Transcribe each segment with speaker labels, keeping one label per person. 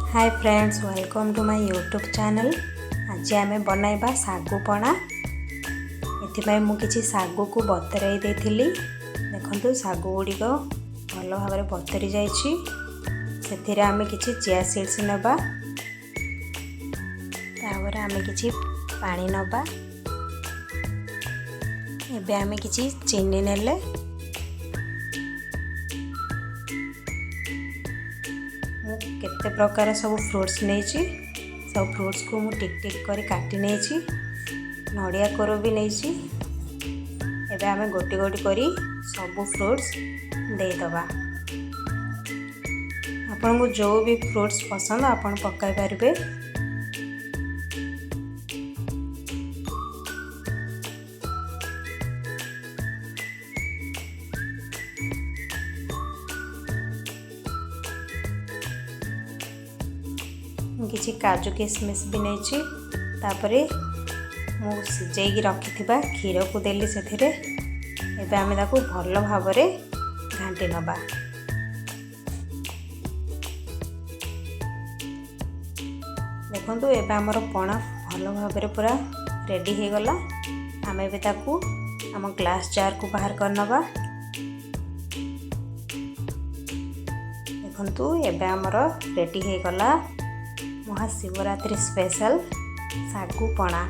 Speaker 1: Hi friends, welcome to my YouTube channel. आज आम बनइबा सागु पणा। एथिपाई मु किछि सागु को बतराई देथिली। देखंतु सागु गुड़िक भल भाव बतरी जाइछि। सेथिरे आमे किछि चिया सीड्स नबा, तापर आमे किछि पानी नबा। एबे आमे किछि चीनी नेले, केते प्रकार सब फ्रूट्स नहीं सब फ्रूट्स को मु टिक टिक करी काटी नहीं, नड़िया कोर भी नहीं। एबे आमे गोटी गोटी करी सब फ्रूट्स दे दबा। आपन को जो भी फ्रूट्स पसंद आपन पकाई पारिबे। किसी काजू किशमिश भी नहीं। तापरे मु सिजेगी रखी क्षीर को देली सेथिरे। एबे आमे ताकू भल भाव घांटी नबा। देखंतु एबे हमर पणा भल भाव पूरा रेडी हो गला। आमे एबे ताकू आम ग्लास जार को बाहर कर नबा। देखंतु एबे हमर रेडी हो गला महाशिवरात्रि स्पेशल सागु पणा।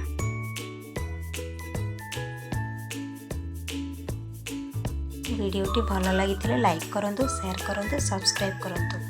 Speaker 1: वीडियोटी भल लगी लाइक करंतु, शेयर करंतु, सब्सक्राइब करंतु।